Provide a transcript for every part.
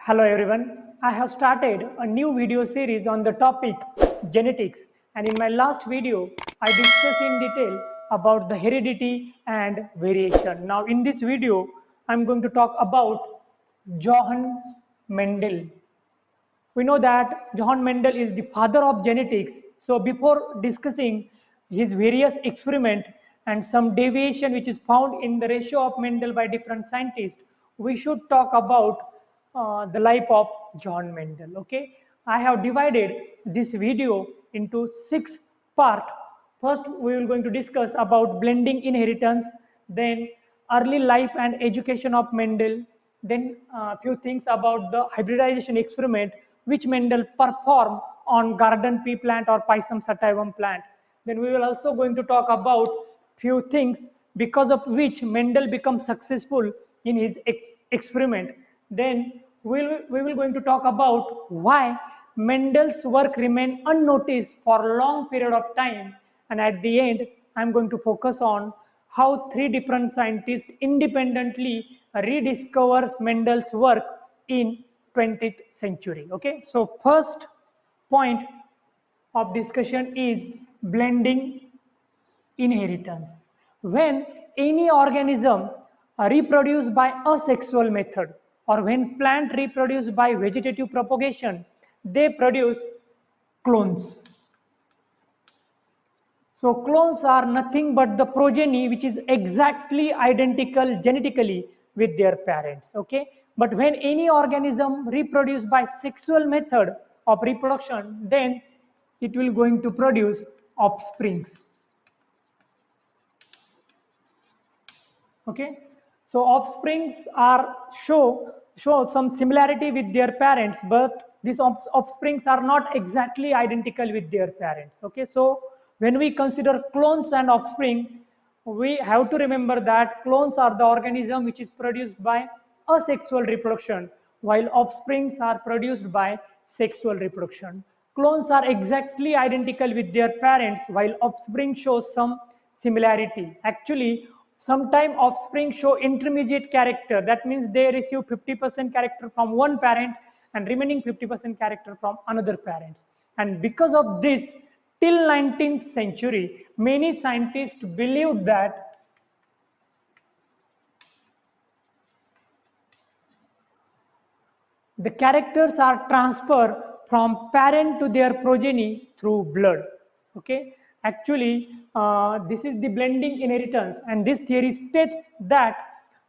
Hello everyone, I have started a new video series on the topic genetics, and in my last video I discussed in detail about the heredity and variation. Now in this video I am going to talk about Johann Mendel. We know that Johann Mendel is the father of genetics. So before discussing his various experiments and some deviation which is found in the ratio of Mendel by different scientists, we should talk about the life of Johann Mendel. Okay, I have divided this video into 6 parts. First, we will going to discuss about blending inheritance, then early life and education of Mendel, then a few things about the hybridization experiment which Mendel performed on garden pea plant or Pisum sativum plant. Then we will also going to talk about few things because of which Mendel becomes successful in his experiment. Then we will going to talk about why Mendel's work remained unnoticed for a long period of time, and at the end I'm going to focus on how 3 different scientists independently rediscovers Mendel's work in 20th century. Okay, so first point of discussion is blending inheritance. When any organism reproduced by asexual method, or when plant reproduced by vegetative propagation, they produce clones. So clones are nothing but the progeny which is exactly identical genetically with their parents. Okay, but when any organism reproduced by sexual method of reproduction, then it will going to produce offsprings. Okay, so offsprings are show some similarity with their parents, but these offsprings are not exactly identical with their parents. Okay, so when we consider clones and offspring, we have to remember that clones are the organism which is produced by asexual reproduction, while offsprings are produced by sexual reproduction. Clones are exactly identical with their parents, while offspring shows some similarity. Actually, sometimes offspring show intermediate character. That means they receive 50% character from one parent and remaining 50% character from another parent. And because of this, till 19th century, many scientists believed that the characters are transferred from parent to their progeny through blood. Okay, actually, this is the blending inheritance, and this theory states that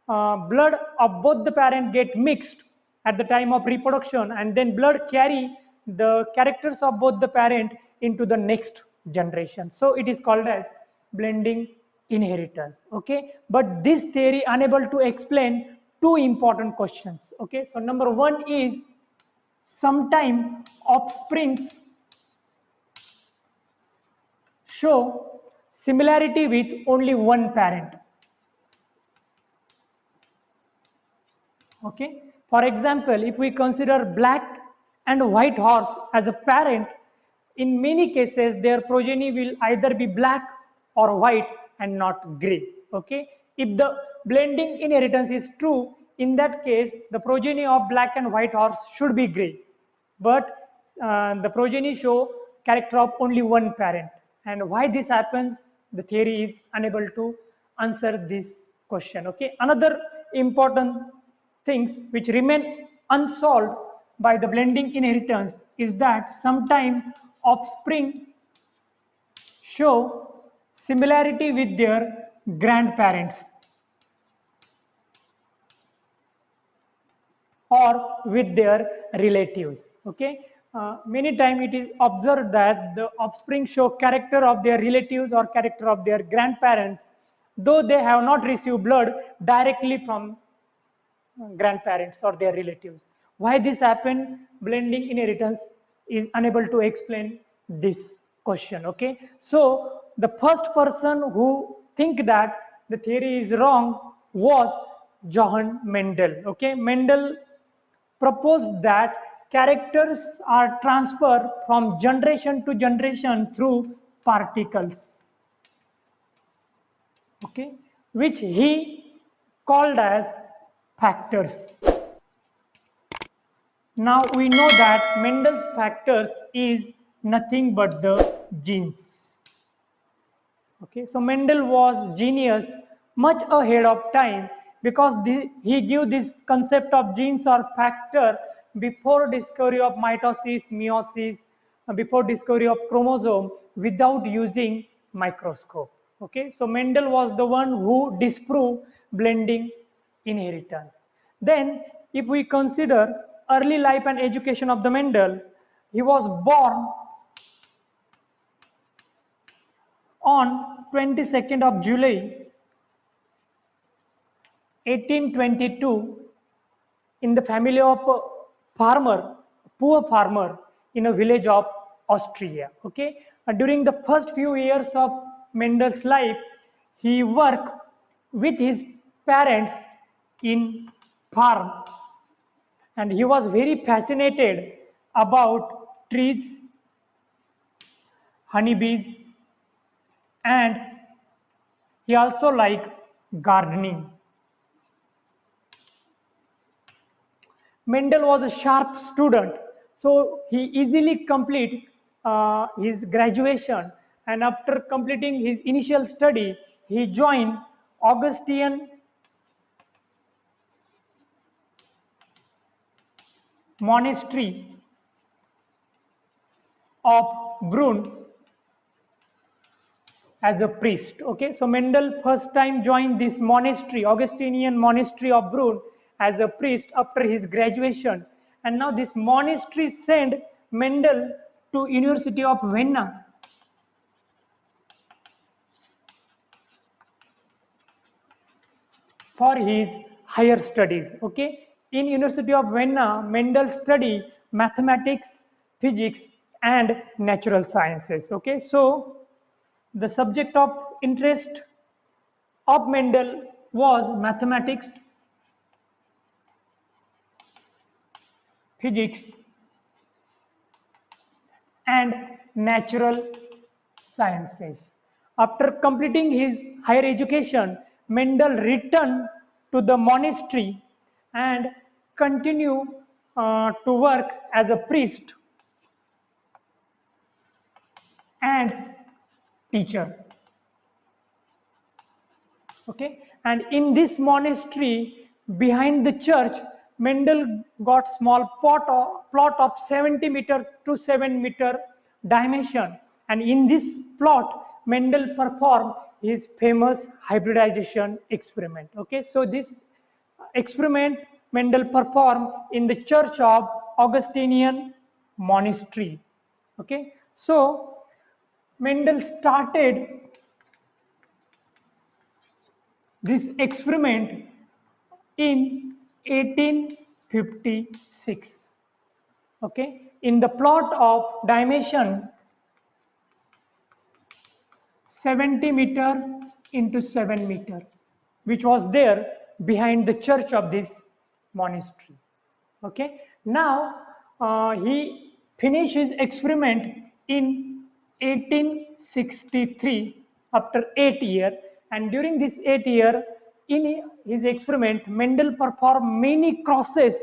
blood of both the parent get mixed at the time of reproduction, and then blood carry the characters of both the parent into the next generation. So it is called as blending inheritance. Okay, but this theory unable to explain 2 important questions. Okay, so number one is sometime offsprings show similarity with only one parent. Okay, for example, if we consider black and white horse as a parent, in many cases their progeny will either be black or white and not gray. Okay, if the blending inheritance is true, in that case the progeny of black and white horse should be gray, but the progeny show character of only one parent. And why this happens, the theory is unable to answer this question. Okay, another important things which remain unsolved by the blending inheritance is that sometimes offspring show similarity with their grandparents or with their relatives. Okay, many times it is observed that the offspring show character of their relatives or character of their grandparents, though they have not received blood directly from grandparents or their relatives. Why this happened? Blending inheritance is unable to explain this question. Okay, so the first person who think that the theory is wrong was Johann Mendel. Okay, Mendel proposed that characters are transferred from generation to generation through particles. Okay, which he called as factors. Now we know that Mendel's factors is nothing but the genes. Okay, so Mendel was genius, much ahead of time, because he gave this concept of genes or factor before discovery of mitosis, meiosis, before discovery of chromosome without using microscope. Okay, so Mendel was the one who disproved blending inheritance. Then, if we consider early life and education of the Mendel, he was born on 22nd of July 1822 in the family of a farmer, poor farmer in a village of Austria. Okay, during the first few years of Mendel's life, he worked with his parents in farm, and he was very fascinated about trees, honeybees, and he also liked gardening. Mendel was a sharp student, so he easily completed his graduation, and after completing his initial study, he joined Augustinian monastery of Brunn as a priest. Okay, so Mendel first time joined this monastery, Augustinian monastery of Brunn, as a priest after his graduation, and now this monastery sent Mendel to University of Vienna for his higher studies. Okay, in University of Vienna, Mendel studied mathematics, physics, and natural sciences. Okay, so the subject of interest of Mendel was mathematics, physics, and natural sciences. After completing his higher education, Mendel returned to the monastery and continued to work as a priest and teacher. Okay, and in this monastery behind the church, Mendel got small plot of 70 meters to 7 meter dimension, and in this plot Mendel performed his famous hybridization experiment. Okay, so this experiment Mendel performed in the church of Augustinian monastery. Okay, so Mendel started this experiment in 1856. Okay, in the plot of dimension 70 meter into 7 meter, which was there behind the church of this monastery. Okay, now he finished his experiment in 1863 after 8 years, and during this 8 year in his experiment Mendel performed many crosses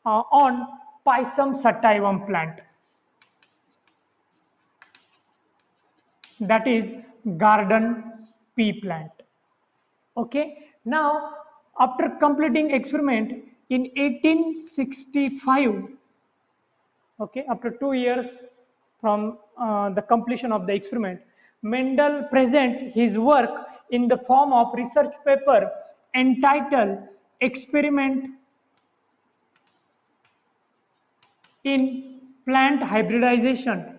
on Pisum sativum plant, that is garden pea plant. Okay, now after completing experiment in 1865, okay, after 2 years from the completion of the experiment, Mendel present his work in the form of research paper entitled Experiment in Plant Hybridization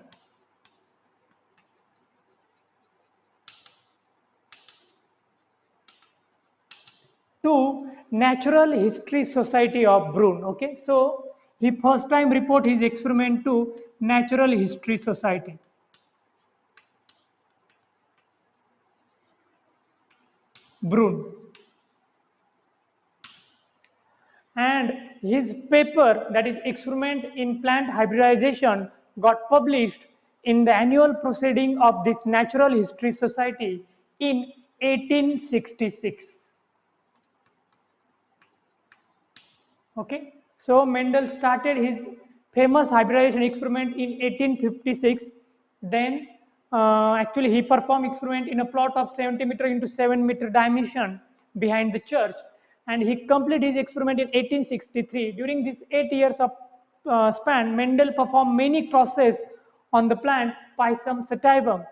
to Natural History Society of Brunn. Okay, so he first time report his experiment to Natural History Society. Brunn. And his paper, that is experiment in plant hybridization, got published in the annual proceeding of this Natural History Society in 1866. Okay, So Mendel started his famous hybridization experiment in 1856. Then actually he performed experiment in a plot of 70 meter into 7 meter dimension behind the church, and he completed his experiment in 1863. During these 8 years of span, Mendel performed many crosses on the plant Pisum sativum.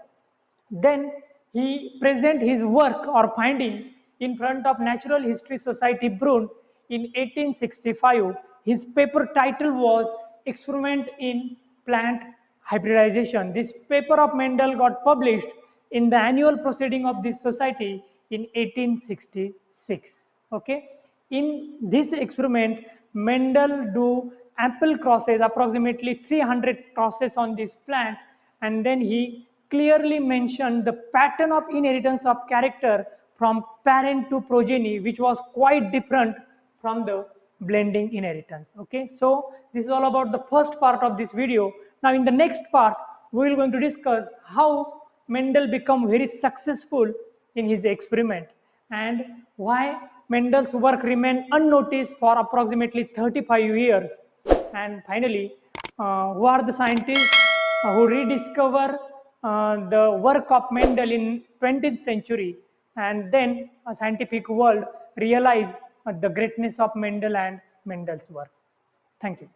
Then he present his work or finding in front of Natural History Society Brunn in 1865. His paper title was Experiment in Plant Hybridization. This paper of Mendel got published in the annual proceeding of this society in 1866. Okay. In this experiment, Mendel do ample crosses, approximately 300 crosses on this plant, and then he clearly mentioned the pattern of inheritance of character from parent to progeny, which was quite different from the blending inheritance. Okay, so this is all about the first part of this video. Now in the next part, we are going to discuss how Mendel became very successful in his experiment and why Mendel's work remained unnoticed for approximately 35 years. And finally, who are the scientists who rediscover the work of Mendel in 20th century, and then a scientific world realized the greatness of Mendel and Mendel's work. Thank you.